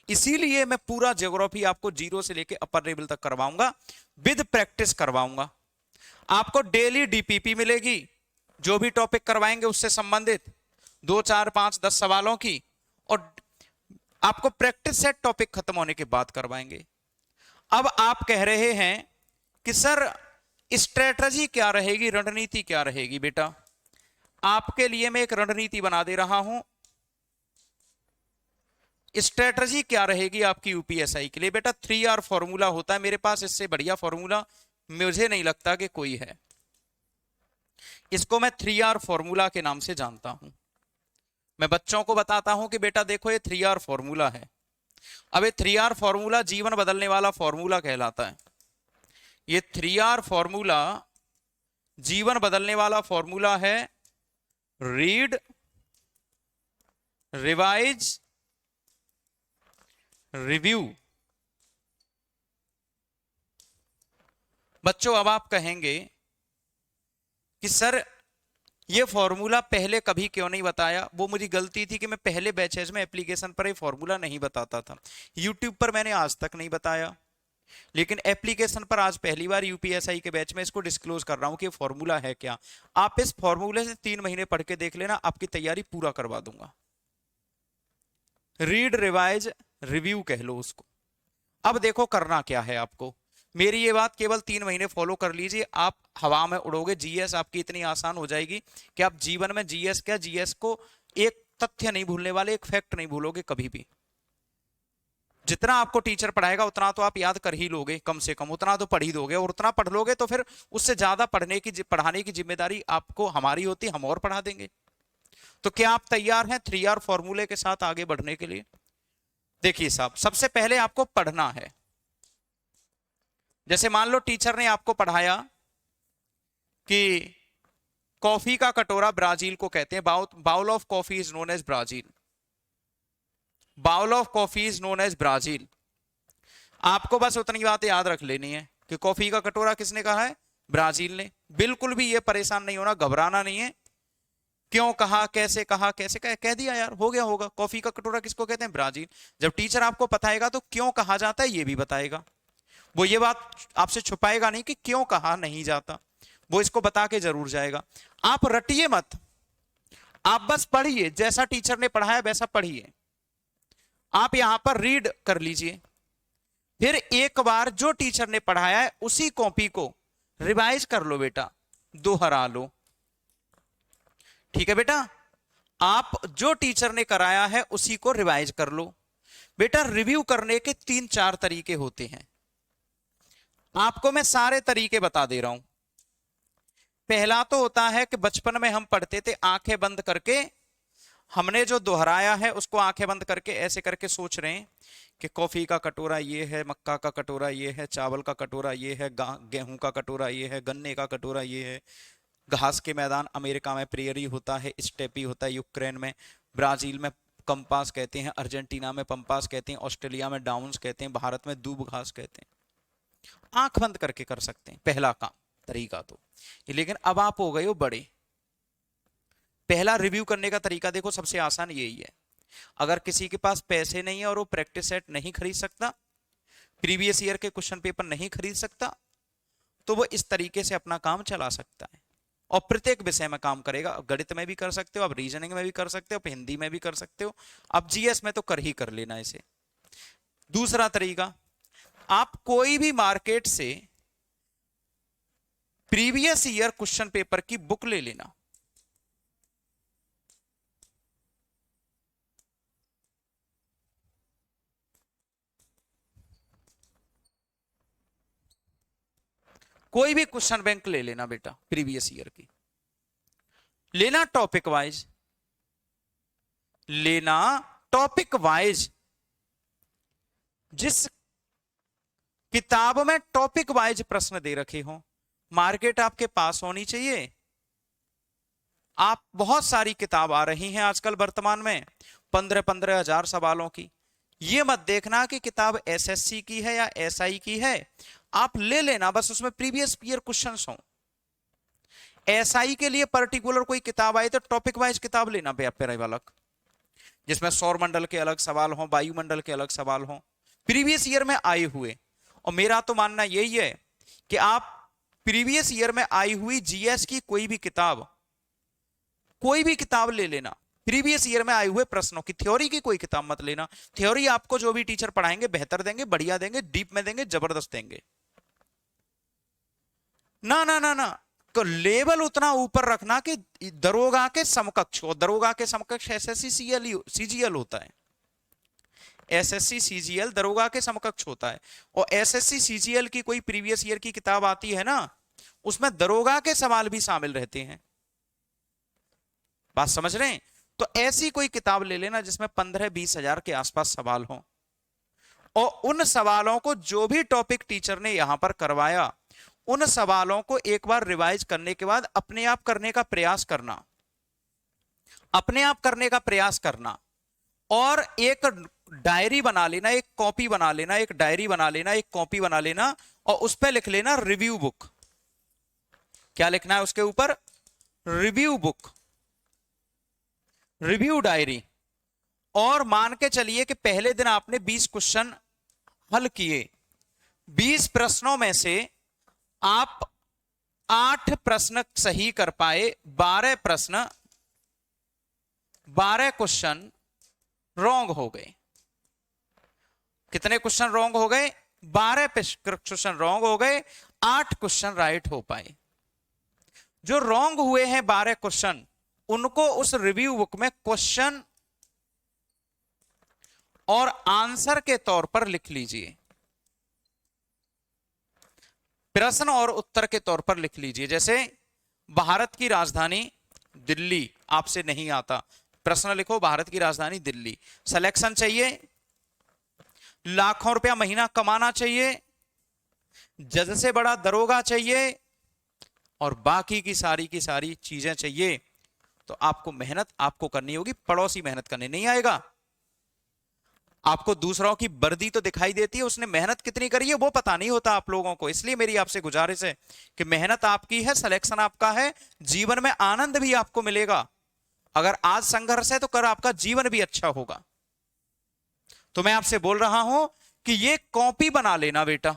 इसीलिए मैं पूरा ज्योग्राफी आपको 0 से लेके अपर लेवल तक करवाऊंगा, विद प्रैक्टिस करवाऊंगा। आपको डेली डीपीपी मिलेगी, जो भी टॉपिक करवाएंगे उससे संबंधित 2, 4, 5, 10 सवालों की, और आपको प्रैक्टिस सेट टॉपिक खत्म होने के बाद करवाएंगे। अब आप कह रहे हैं कि सर स्ट्रेटजी क्या रहेगी, रणनीति क्या रहेगी? बेटा आपके लिए मैं एक रणनीति बना दे रहा हूं। स्ट्रेटजी क्या रहेगी आपकी यूपीएसआई के लिए? बेटा 3R फॉर्मूला होता है मेरे पास, इससे बढ़िया फॉर्मूला मुझे नहीं लगता कि कोई है। इसको मैं 3R फॉर्मूला के नाम से जानता हूं। मैं बच्चों को बताता हूं कि बेटा देखो ये 3R फॉर्मूला है। अब ये 3R फॉर्मूला जीवन बदलने वाला फॉर्मूला कहलाता है। ये 3R फॉर्मूला जीवन बदलने वाला फॉर्मूला है। Read, revise, review. बच्चों अब आप कहेंगे कि सर ये फॉर्मूला पहले कभी क्यों नहीं बताया? वो मुझी गलती थी कि मैं पहले बैचेज में एप्लीकेशन पर ये फॉर्मूला नहीं बताता था। यूट्यूब पर मैंने आज तक नहीं बताया, लेकिन एप्लीकेशन पर आज पहली बार यूपीएसआई के बैच में इसको डिस्क्लोज कर रहा हूं कि फॉर्मूला है क्या। आप इस फॉर्मूले से 3 महीने पढ़ के देख लेना, आपकी तैयारी पूरा करवा दूंगा। रीड, रिवाइज, रिव्यू कह लो उसको। अब देखो करना क्या है आपको, मेरी ये बात केवल 3 महीने फॉलो कर लीजिए, आप हवा में उड़ोगे। जीएस आपकी इतनी आसान हो जाएगी कि आप जीवन में जीएस क्या, जीएस को एक तथ्य नहीं भूलने वाले, एक फैक्ट नहीं भूलोगे कभी भी। जितना आपको टीचर पढ़ाएगा उतना तो आप याद कर ही लोगे, कम से कम उतना तो पढ़ ही दोगे, और उतना पढ़ लोगे तो फिर उससे ज्यादा पढ़ाने की जिम्मेदारी आपको हमारी होती, हम और पढ़ा देंगे। तो क्या आप तैयार हैं 3R फॉर्मूले के साथ आगे बढ़ने के लिए? देखिए साहब, सबसे पहले आपको पढ़ना है। जैसे मान लो टीचर ने आपको पढ़ाया कि कॉफी का कटोरा ब्राजील को कहते हैं, bowl of coffee is known as Brazil. Bowl of coffee is known as Brazil. आपको बस उतनी बात याद रख लेनी है कि कॉफी का कटोरा किसने कहा है? ब्राजील ने। बिल्कुल भी ये परेशान नहीं होना, घबराना नहीं है। क्यों कहा, कैसे कहा, कैसे कह दिया यार, हो गया होगा। कॉफी का कटोरा किसको कहते हैं? ब्राजील। जब टीचर आपको बताएगा तो क्यों कहा जाता है ये भी बताएगा। वो ये बात आपसे छुपाएगा नहीं कि क्यों कहा नहीं जाता, वो इसको बता के जरूर जाएगा। आप रटिए मत, आप बस पढ़िए, जैसा टीचर ने पढ़ाया वैसा पढ़िए। आप यहां पर रीड कर लीजिए, फिर एक बार जो टीचर ने पढ़ाया है उसी कॉपी को रिवाइज कर लो बेटा, दोहरा लो। ठीक है बेटा, आप जो टीचर ने कराया है उसी को रिवाइज कर लो। बेटा रिव्यू करने के 3-4 तरीके होते हैं, आपको मैं सारे तरीके बता दे रहा हूं। पहला तो होता है कि बचपन में हम पढ़ते थे आंखें बंद करके, हमने जो दोहराया है उसको आंखें बंद करके ऐसे करके सोच रहे हैं कि कॉफी का कटोरा ये है, मक्का का कटोरा ये है, चावल का कटोरा ये है, गेहूं का कटोरा ये है, गन्ने का कटोरा ये है। घास के मैदान अमेरिका में प्रेयरी होता है, स्टेपी होता है, यूक्रेन में, ब्राजील में कंपास कहते हैं, अर्जेंटीना में पंपास कहते हैं, ऑस्ट्रेलिया में डाउन्स कहते हैं, भारत में दूब घास कहते हैं। आंख बंद करके कर सकते हैं पहला काम, तरीका तो। लेकिन अब आप हो गए हो बड़े, पहला रिव्यू करने का तरीका देखो, सबसे आसान यही है। अगर किसी के पास पैसे नहीं है और वो प्रैक्टिस सेट नहीं खरीद सकता, प्रीवियस ईयर के क्वेश्चन पेपर नहीं खरीद सकता, तो वो इस तरीके से अपना काम चला सकता है और प्रत्येक विषय में काम करेगा। गणित में भी कर सकते हो, आप रीजनिंग में भी कर सकते हो, आप हिंदी में भी कर सकते हो, आप जीएस में तो कर ही कर लेना इसे। दूसरा तरीका, आप कोई भी मार्केट से प्रीवियस ईयर क्वेश्चन पेपर की बुक ले लेना। कोई भी क्वेश्चन बैंक ले लेना बेटा, प्रीवियस ईयर की लेना, टॉपिक वाइज लेना, टॉपिक वाइज। जिस किताब में टॉपिक वाइज प्रश्न दे रखे हो, मार्केट आपके पास होनी चाहिए। आप बहुत सारी किताब आ रही हैं आजकल वर्तमान में 15-15 हजार सवालों की। ये मत देखना कि किताब एसएससी की है या एसआई की है, आप ले लेना बस उसमें प्रीवियस ईयर क्वेश्चंस हो। एसआई के लिए पर्टिकुलर कोई किताब आई तो टॉपिक वाइज किताब लेना वाला, जिसमें सौर मंडल के अलग सवाल हो, वायुमंडल के अलग सवाल हो, प्रीवियस ईयर में आए हुए। और मेरा तो मानना यही है कि आप प्रीवियस ईयर में आई हुई जीएस की कोई भी किताब ले लेना, प्रीवियस ईयर में आए हुए प्रश्नों की। थ्योरी की कोई किताब मत लेना, थ्योरी आपको जो भी टीचर पढ़ाएंगे बेहतर देंगे, बढ़िया देंगे, डीप में देंगे, जबरदस्त देंगे। ना ना ना ना, तो लेवल उतना ऊपर रखना कि दरोगा के समकक्ष हो। दरोगा के समकक्ष एसएससी सीजीएल होता है, एसएससी सीजीएल दरोगा के समकक्ष होता है। और एसएससी सीजीएल की कोई प्रीवियस ईयर की किताब आती है ना, उसमें दरोगा के सवाल भी शामिल रहते हैं। बात समझ रहे हैं? तो ऐसी कोई किताब ले लेना जिसमें 15-20 हजार के आसपास सवाल हो, और उन सवालों को जो भी टॉपिक टीचर ने यहां पर करवाया, उन सवालों को एक बार रिवाइज करने के बाद अपने आप करने का प्रयास करना, अपने आप करने का प्रयास करना। और एक डायरी बना लेना, एक कॉपी बना लेना, एक डायरी बना लेना, एक कॉपी बना लेना, और उस पर लिख लेना रिव्यू बुक। क्या लिखना है उसके ऊपर? Review book, review diary. और मान के चलिए कि पहले दिन आपने 20 क्वेश्चन हल किए, 20 प्रश्नों में से आप 8 प्रश्न सही कर पाए, 12 क्वेश्चन रॉन्ग हो गए। कितने क्वेश्चन रॉन्ग हो गए? 12 क्वेश्चन रॉन्ग हो गए, 8 क्वेश्चन राइट हो पाए। जो रॉन्ग हुए हैं 12 क्वेश्चन, उनको उस रिव्यू बुक में क्वेश्चन और आंसर के तौर पर लिख लीजिए, प्रश्न और उत्तर के तौर पर लिख लीजिए। जैसे भारत की राजधानी दिल्ली आपसे नहीं आता, प्रश्न लिखो भारत की राजधानी दिल्ली। सिलेक्शन चाहिए, लाखों रुपया महीना कमाना चाहिए, जज से बड़ा दरोगा चाहिए, और बाकी की सारी चीजें चाहिए। तो आपको मेहनत आपको करनी होगी, पड़ोसी मेहनत करने नहीं आएगा। आपको दूसरों की वर्दी तो दिखाई देती है, उसने मेहनत कितनी करी है वो पता नहीं होता आप लोगों को। इसलिए मेरी आपसे गुजारिश है कि मेहनत आपकी है, सिलेक्शन आपका है, जीवन में आनंद भी आपको मिलेगा। अगर आज संघर्ष है तो कल आपका जीवन भी अच्छा होगा। तो मैं आपसे बोल रहा हूं कि ये कॉपी बना लेना बेटा,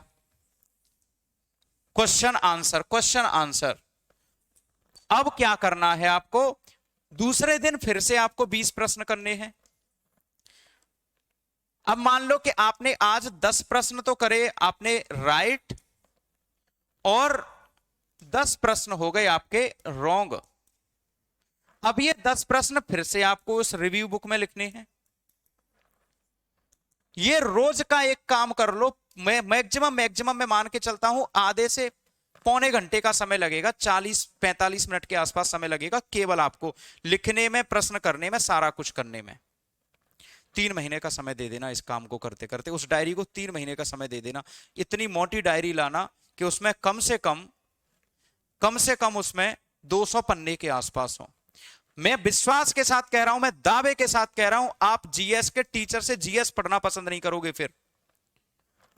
क्वेश्चन आंसर, क्वेश्चन आंसर। अब क्या करना है आपको? दूसरे दिन फिर से आपको 20 प्रश्न करने हैं। अब मान लो कि आपने आज 10 प्रश्न तो करे आपने राइट, और 10 प्रश्न हो गए आपके रॉन्ग। अब ये 10 प्रश्न फिर से आपको उस रिव्यू बुक में लिखने हैं। ये रोज का एक काम कर लो। मैं मैक्सिमम मैं मान के चलता हूं आधे से पौने घंटे का समय लगेगा, 40-45 मिनट के आसपास समय लगेगा केवल आपको लिखने में, प्रश्न करने में, सारा कुछ करने में। 3 महीने का समय दे देना इस काम को करते करते। उस डायरी को 3 महीने का समय दे देना। इतनी मोटी डायरी लाना कि उसमें कम से कम उसमें 200 पन्ने के आसपास हो। मैं विश्वास के साथ कह रहा हूं, मैं दावे के साथ कह रहा हूं, आप जीएस के टीचर से जीएस पढ़ना पसंद नहीं करोगे। फिर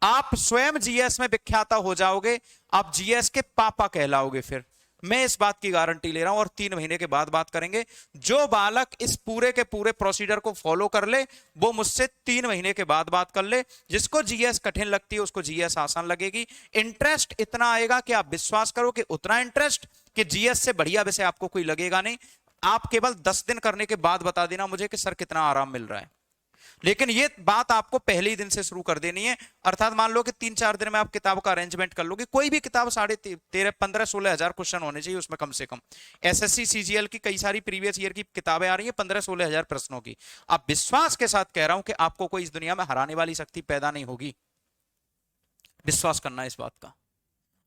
आप स्वयं जीएस में विख्याता हो जाओगे, आप जीएस के पापा कहलाओगे। फिर मैं इस बात की गारंटी ले रहा हूं। और 3 महीने के बाद बात करेंगे। जो बालक इस पूरे के पूरे प्रोसीजर को फॉलो कर ले वो मुझसे 3 महीने के बाद बात कर ले। जिसको जीएस कठिन लगती है उसको जीएस आसान लगेगी। इंटरेस्ट इतना आएगा कि आप विश्वास करो कि उतना इंटरेस्ट कि जीएस से बढ़िया विषय आपको कोई लगेगा नहीं। आप केवल 10 दिन करने के बाद बता देना मुझे कि सर कितना आराम मिल रहा है। लेकिन ये बात आपको पहले ही दिन से शुरू कर देनी है। अर्थात मान लो कि 3-4 दिन में आप किताब का अरेंजमेंट कर लोगे। कोई भी किताब 13,15-16 हजार क्वेश्चन होने चाहिए उसमें कम से कम। एसएससी सीजीएल की कई सारी प्रीवियस ईयर की किताबें आ रही हैं 15-16 हजार प्रश्नों की। आप विश्वास के साथ कह रहा हूं कि आपको कोई इस दुनिया में हराने वाली शक्ति पैदा नहीं होगी। विश्वास करना इस बात का,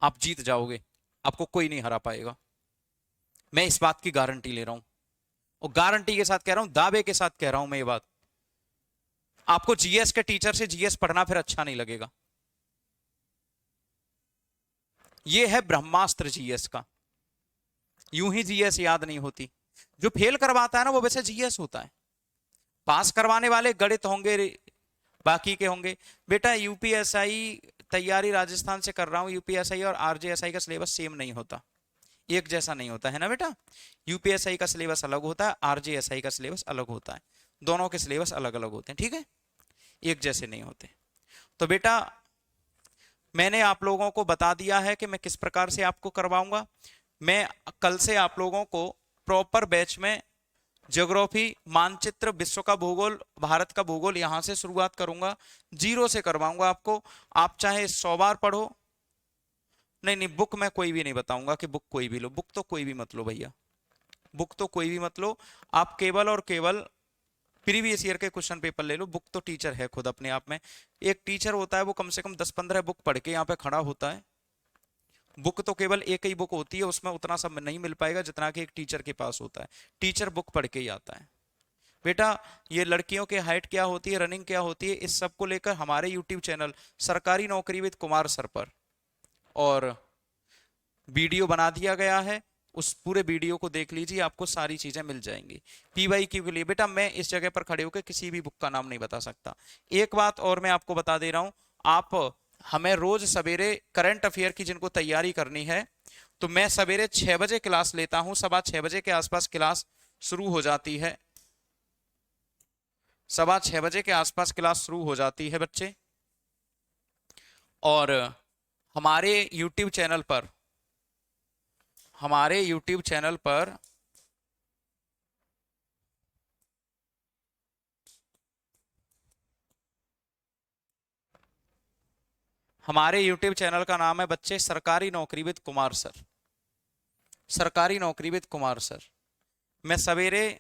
आप जीत जाओगे, आपको कोई नहीं हरा पाएगा। मैं इस बात की गारंटी ले रहा हूं और गारंटी के साथ कह रहा हूं, दावे के साथ कह रहा हूं मैं ये बात। आपको जीएस के टीचर से जीएस पढ़ना फिर अच्छा नहीं लगेगा। यह है ब्रह्मास्त्र जीएस का। यूं ही जीएस याद नहीं होती। जो फेल करवाता है ना वो वैसे जीएस होता है। पास करवाने वाले गणित होंगे, बाकी के होंगे। बेटा यूपीएसआई तैयारी राजस्थान से कर रहा हूं। यूपीएसआई और आरजेएसआई का सिलेबस सेम नहीं होता, एक जैसा नहीं होता है ना बेटा। यूपीएसआई का सिलेबस अलग होता है, आरजेएसआई का सिलेबस अलग होता है। दोनों के सिलेबस अलग अलग होते हैं, ठीक है, एक जैसे नहीं होते। तो बेटा मैंने आप लोगों को बता दिया है कि मैं किस प्रकार से आपको करवाऊंगा। मैं कल से आप लोगों को प्रॉपर बैच में ज्योग्राफी, मानचित्र, विश्व का भूगोल, भारत का भूगोल यहां से शुरुआत करूंगा। 0 से करवाऊंगा आपको। आप चाहे 100 बार पढ़ो, नहीं बुक मैं कोई भी नहीं बताऊंगा कि बुक कोई भी लो। बुक तो कोई भी मत लो भैया, बुक तो कोई भी मत लो। आप केवल और केवल प्रीवियस ईयर के क्वेश्चन पेपर ले लो। बुक तो टीचर है खुद अपने आप में। एक टीचर होता है वो कम से कम 10-15 बुक पढ़ के यहाँ पे खड़ा होता है। बुक तो केवल एक ही बुक होती है, उसमें उतना सब नहीं मिल पाएगा जितना कि एक टीचर के पास होता है। टीचर बुक पढ़ के ही आता है। बेटा ये लड़कियों की हाइट क्या होती है, रनिंग क्या होती है, इस सब को लेकर हमारे यूट्यूब चैनल सरकारी नौकरी विद कुमार सर पर और वीडियो बना दिया गया है। उस पूरे वीडियो को देख लीजिए, आपको सारी चीजें मिल जाएंगी। पीवाईक्यू के लिए बेटा मैं इस जगह पर खड़े होकर किसी भी बुक का नाम नहीं बता सकता। एक बात और मैं आपको बता दे रहा हूं, आप हमें रोज सवेरे करंट अफेयर की जिनको तैयारी करनी है तो मैं सवेरे 6 बजे क्लास लेता हूं। 6:15 बजे के आसपास क्लास शुरू हो जाती है। 6:15 बजे के आसपास क्लास शुरू हो जाती है बच्चे। और हमारे यूट्यूब चैनल पर हमारे YouTube चैनल पर हमारे YouTube चैनल का नाम है बच्चे सरकारी नौकरी विद कुमार सर। सरकारी नौकरी विद कुमार सर। मैं सवेरे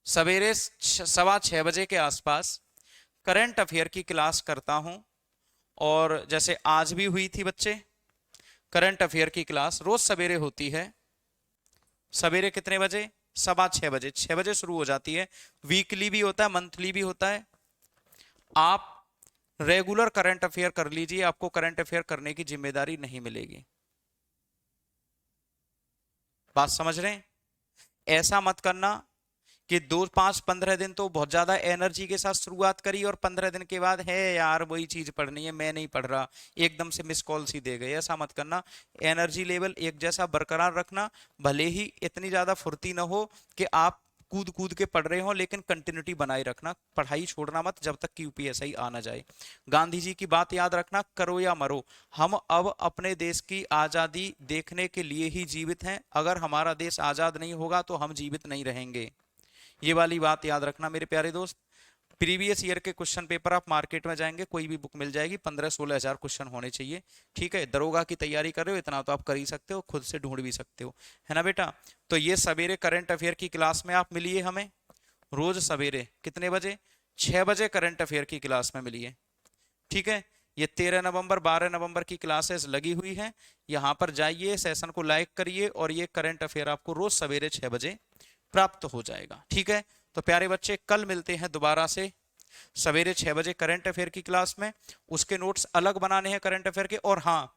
6:15 बजे के आसपास करंट अफेयर की क्लास करता हूं। और जैसे आज भी हुई थी बच्चे, करंट अफेयर की क्लास रोज सवेरे होती है। सवेरे कितने बजे? 6:15 बजे। 6 बजे शुरू हो जाती है। वीकली भी होता है, मंथली भी होता है। आप रेगुलर करंट अफेयर कर लीजिए, आपको करंट अफेयर करने की जिम्मेदारी नहीं मिलेगी। बात समझ रहे हैं? ऐसा मत करना कि 2-5-15 दिन तो बहुत ज्यादा एनर्जी के साथ शुरुआत करी और 15 दिन के बाद है यार वही चीज पढ़नी है, मैं नहीं पढ़ रहा, एकदम से मिस कॉल सी दे गए। ऐसा मत करना। एनर्जी लेवल एक जैसा बरकरार रखना। भले ही इतनी ज्यादा फुर्ती ना हो कि आप कूद कूद के पढ़ रहे हो, लेकिन कंटिन्यूटी बनाए रखना। पढ़ाई छोड़ना मत जब तक कि यूपीएससी आ ना जाए। गांधी जी की बात याद रखना, करो या मरो, हम अब अपने देश की आजादी देखने के लिए ही जीवित हैं। अगर हमारा देश आजाद नहीं होगा तो हम जीवित नहीं रहेंगे। ये वाली बात याद रखना मेरे प्यारे दोस्त। प्रीवियस ईयर के क्वेश्चन पेपर आप मार्केट में जाएंगे, कोई भी बुक मिल जाएगी, 15-16 हजार क्वेश्चन होने चाहिए। ठीक है, दरोगा की तैयारी कर रहे हो इतना तो आप कर ही सकते हो, खुद से ढूंढ भी सकते हो, है ना बेटा। तो ये सवेरे करंट अफेयर की क्लास में आप मिलिए हमें, रोज सवेरे कितने बजे, 6 बजे करंट अफेयर की क्लास में मिलिए। ठीक है, ये 13 नवंबर 12 नवंबर की क्लासेस लगी हुई हैं, यहाँ पर जाइए, सेशन को लाइक करिए और ये करंट अफेयर आपको रोज सवेरे 6 बजे प्राप्त हो जाएगा। ठीक है, तो प्यारे बच्चे कल मिलते हैं दोबारा से सवेरे 6 बजे करंट अफेयर की क्लास में। उसके नोट्स अलग बनाने हैं करंट अफेयर के, और हाँ,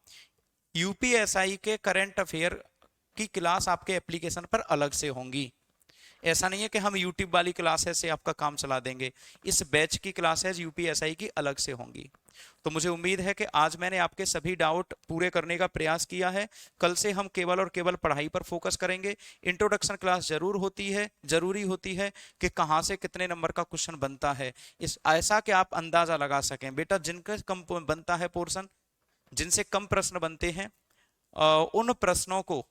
यूपीएसआई के करंट अफेयर की क्लास आपके एप्लीकेशन पर अलग से होंगी। ऐसा नहीं है कि हम यूट्यूब वाली क्लासेस से आपका काम चला देंगे, इस बैच की क्लासेस यूपीएसआई की अलग से होंगी। तो मुझे उम्मीद है कि आज मैंने आपके सभी डाउट पूरे करने का प्रयास किया है। कल से हम केवल और केवल पढ़ाई पर फोकस करेंगे। इंट्रोडक्शन क्लास जरूरी होती है कि कहाँ से कितने नंबर का क्वेश्चन बनता है, इस ऐसा कि आप अंदाजा लगा सकें। बेटा जिनका कम बनता है पोर्शन, जिनसे कम प्रश्न बनते हैं, उन प्रश्नों को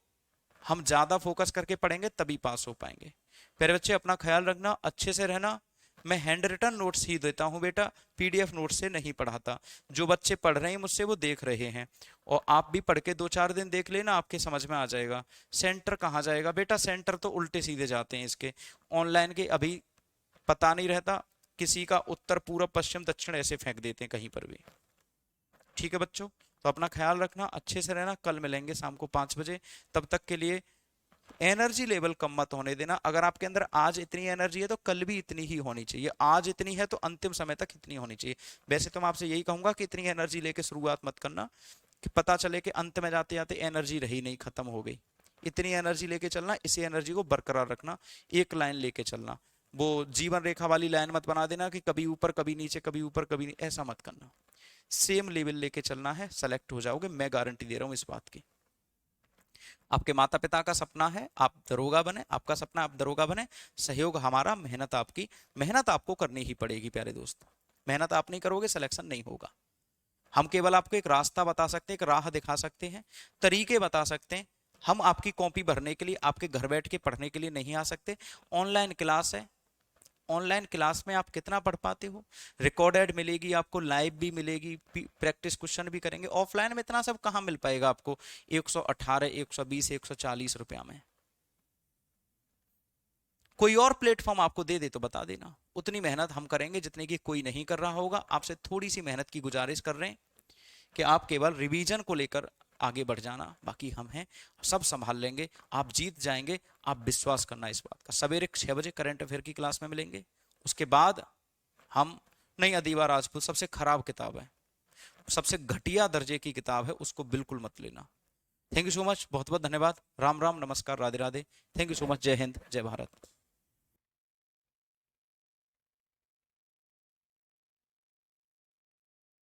हम ज्यादा फोकस करके पढ़ेंगे, तभी पास हो पाएंगे। प्यारे बच्चे अपना ख्याल रखना, अच्छे से रहना। मैं हैंड रिटन नोट्स ही देता हूं बेटा, पीडीएफ नोट्स से नहीं पढ़ाता। जो बच्चे पढ़ रहे हैं मुझसे वो देख रहे हैं, और आप भी पढ़ के 2-4 दिन देख लेना, आपके समझ में आ जाएगा। सेंटर कहाँ जाएगा बेटा, सेंटर तो उल्टे सीधे जाते हैं इसके, ऑनलाइन के अभी पता नहीं रहता, किसी का उत्तर पूर्व पश्चिम दक्षिण ऐसे फेंक देते हैं कहीं पर भी। ठीक है बच्चों, तो अपना ख्याल रखना, अच्छे से रहना। कल मिलेंगे शाम को 5 बजे, तब तक के लिए एनर्जी लेवल कम मत होने देना। अगर आपके अंदर आज इतनी एनर्जी है तो कल भी इतनी ही होनी चाहिए, आज इतनी है तो अंतिम समय तक इतनी होनी चाहिए। वैसे तो मैं आपसे यही कहूंगा कि इतनी एनर्जी लेके शुरुआत मत करना कि पता चले कि अंत में जाते जाते एनर्जी रही नहीं, खत्म हो गई। इतनी एनर्जी लेके चलना, इसी एनर्जी को बरकरार रखना, एक लाइन लेके चलना। वो जीवन रेखा वाली लाइन मत बना देना कि कभी ऊपर कभी नीचे, कभी ऊपर कभी नीचे, ऐसा मत करना। सेम लेवल लेके चलना है, सेलेक्ट हो जाओगे, मैं गारंटी दे रहा हूं इस बात की। आपके माता पिता का सपना है आप दरोगा बने, आपका सपना आप दरोगा बने, सहयोग हमारा, मेहनत आपकी। मेहनत आपको करनी ही पड़ेगी प्यारे दोस्त, मेहनत आप नहीं करोगे सिलेक्शन नहीं होगा। हम केवल आपको एक रास्ता बता सकते हैं, एक राह दिखा सकते हैं, तरीके बता सकते हैं। हम आपकी कॉपी भरने के लिए, आपके घर बैठ के पढ़ने के लिए नहीं आ सकते। ऑनलाइन क्लास है, ऑनलाइन क्लास में आप कितना पढ़ पाते हो, रिकॉर्डेड मिलेगी आपको, लाइव भी मिलेगी, प्रैक्टिस क्वेश्चन भी करेंगे। ऑफलाइन में इतना सब कहाँ मिल पाएगा आपको 118, 120, 140 रुपया में। कोई और प्लेटफॉर्म आपको दे दे तो बता देना, उतनी मेहनत हम करेंगे जितने की कोई नहीं कर रहा होगा। आपसे थोड़ी सी मेहनत की गुजारिश कर रहे हैं कि आप केवल रिवीजन को लेकर आगे बढ़ जाना, बाकी हम हैं, सब संभाल लेंगे, आप जीत जाएंगे। आप विश्वास करना इस बात का। सवेरे 6 बजे करंट अफेयर की क्लास में मिलेंगे, उसके बाद हम, नहीं, अदीबा राजपूत सबसे खराब किताब है, सबसे घटिया दर्जे की किताब है, उसको बिल्कुल मत लेना। थैंक यू सो मच, बहुत बहुत धन्यवाद। राम राम, नमस्कार, Radhe Radhe. Thank you so much, जय हिंद, जय भारत।